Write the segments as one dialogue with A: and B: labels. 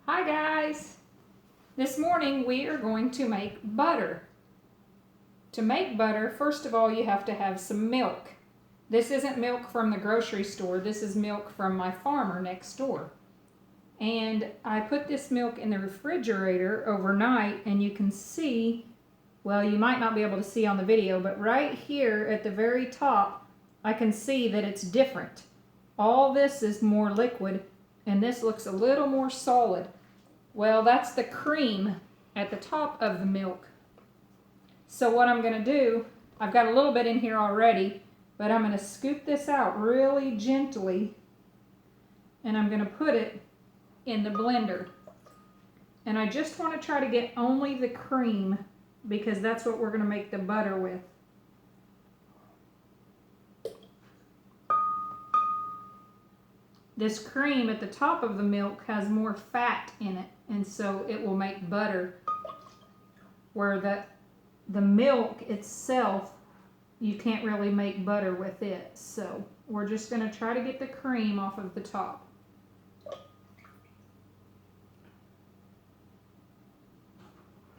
A: Hi guys! This morning we are going to make butter. To make butter, first of all you have to have some milk. This isn't milk from the grocery store, this is milk from my farmer next door. And I put this milk in the refrigerator overnight and you can see, well you might not be able to see on the video, but right here at the very top I can see that it's different. All this is more liquid and this looks a little more solid. Well, that's the cream at the top of the milk. So what I'm going to do, I've got a little bit in here already, but I'm going to scoop this out really gently and I'm going to put it in the blender. And I just want to try to get only the cream because that's what we're going to make the butter with. This cream at the top of the milk has more fat in it, and so it will make butter, where the milk itself, you can't really make butter with it. So we're just going to try to get the cream off of the top.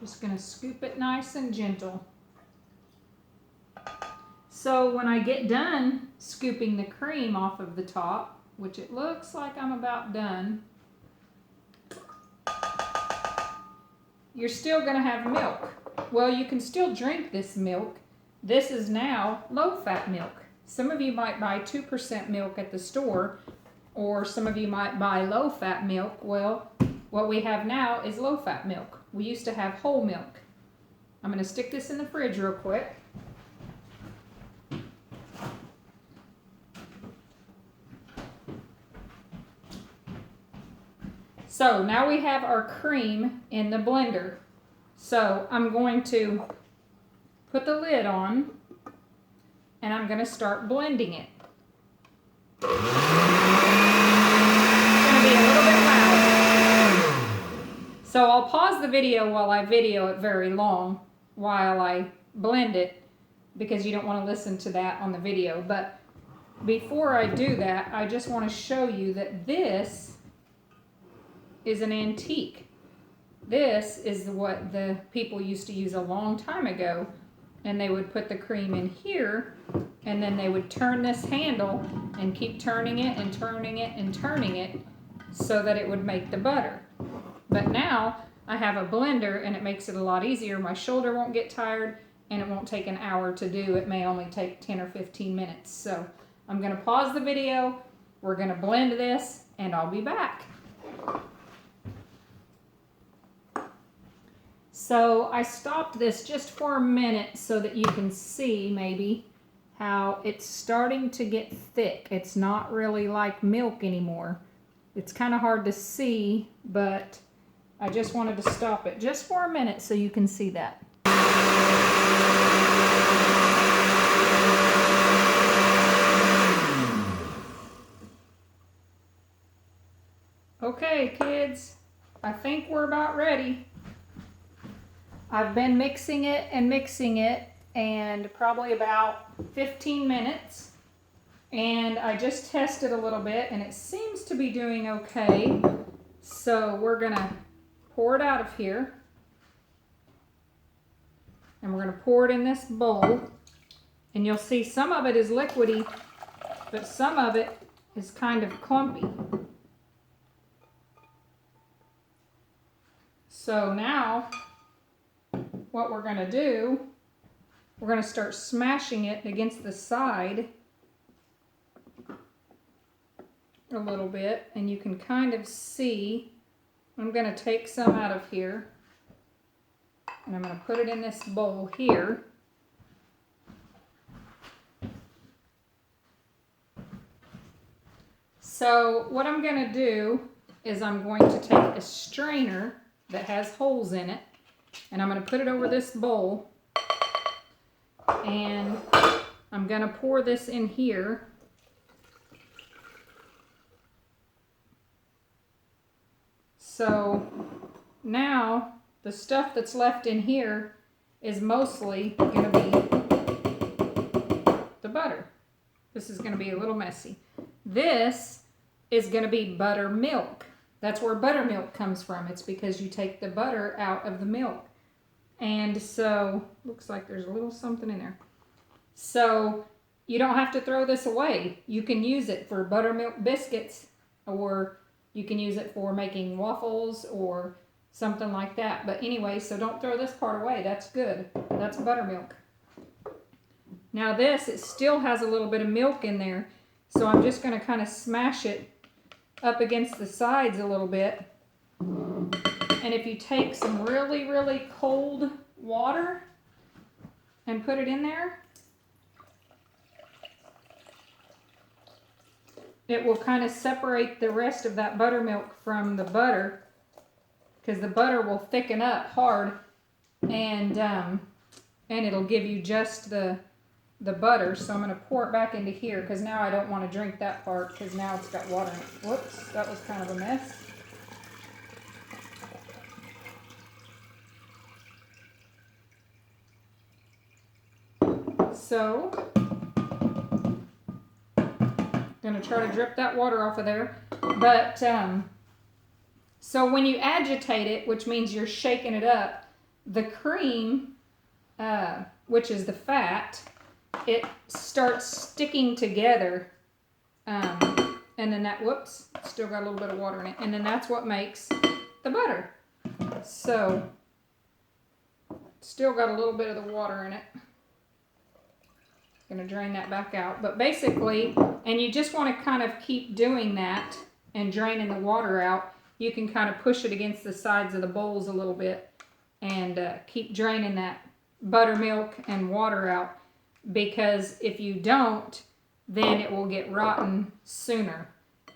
A: Just going to scoop it nice and gentle. So when I get done scooping the cream off of the top, which it looks like I'm about done, you're still going to have milk. Well, you can still drink this milk. This is now low-fat milk. Some of you might buy 2% milk at the store, or some of you might buy low-fat milk. Well, what we have now is low-fat milk. We used to have whole milk. I'm going to stick this in the fridge real quick. So now we have our cream in the blender. So I'm going to put the lid on and I'm going to start blending it. It's going to be a little bit loud. So I'll pause the video while I video it very long while I blend it because you don't want to listen to that on the video. But before I do that, I just want to show you that this is an antique. This is what the people used to use a long time ago, and they would put the cream in here and then they would turn this handle and keep turning it and turning it and turning it so that it would make the butter. But now I have a blender and it makes it a lot easier. My shoulder won't get tired and it won't take an hour to do. It may only take 10 or 15 minutes. So I'm going to pause the video, we're going to blend this, and I'll be back. So I stopped this just for a minute so that you can see maybe how it's starting to get thick. It's not really like milk anymore. It's kind of hard to see, but I just wanted to stop it just for a minute so you can see that. Okay, kids, I think we're about ready. I've been mixing it and probably about 15 minutes, and I just tested a little bit and it seems to be doing okay. So we're gonna pour it out of here and we're gonna pour it in this bowl, and you'll see some of it is liquidy but some of it is kind of clumpy. So now what we're going to do, we're going to start smashing it against the side a little bit, and you can kind of see. I'm going to take some out of here and I'm going to put it in this bowl here. So what I'm going to do is I'm going to take a strainer that has holes in it, and I'm going to put it over this bowl, and I'm going to pour this in here. So now the stuff that's left in here is mostly going to be the butter. This is going to be a little messy. This is going to be buttermilk. That's where buttermilk comes from. It's because you take the butter out of the milk. And so, looks like there's a little something in there. So, you don't have to throw this away. You can use it for buttermilk biscuits, or you can use it for making waffles or something like that. But anyway, so don't throw this part away. That's good. That's buttermilk. Now this, it still has a little bit of milk in there. So I'm just going to kind of smash it up against the sides a little bit. And if you take some really, really cold water and put it in there, it will kind of separate the rest of that buttermilk from the butter, because the butter will thicken up hard, and it'll give you just the butter. So I'm going to pour it back into here, because now I don't want to drink that part, because now it's got water in it. Whoops, that was kind of a mess. So going to try to drip that water off of there. But so when you agitate it, which means you're shaking it up, the cream, which is the fat, it starts sticking together, and then that, whoops, still got a little bit of water in it, and then that's what makes the butter. So still got a little bit of the water in it. Going to drain that back out. But basically, and you just want to kind of keep doing that and draining the water out. You can kind of push it against the sides of the bowls a little bit and keep draining that buttermilk and water out, because if you don't, then it will get rotten sooner.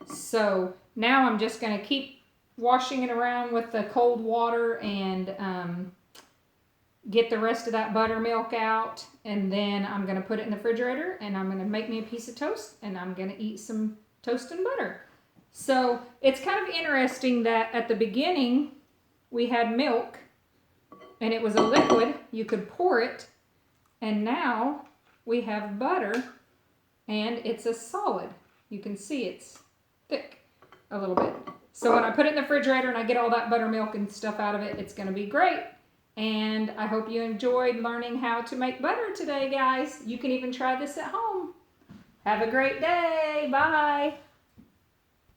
A: So now I'm just going to keep washing it around with the cold water and get the rest of that buttermilk out, and then I'm going to put it in the refrigerator, and I'm going to make me a piece of toast, and I'm going to eat some toast and butter. So it's kind of interesting that at the beginning we had milk and it was a liquid, you could pour it, and now we have butter and it's a solid. You can see it's thick a little bit. So when I put it in the refrigerator and I get all that buttermilk and stuff out of it, it's going to be great. And I hope you enjoyed learning how to make butter today, guys. You can even try this at home. Have a great day. Bye.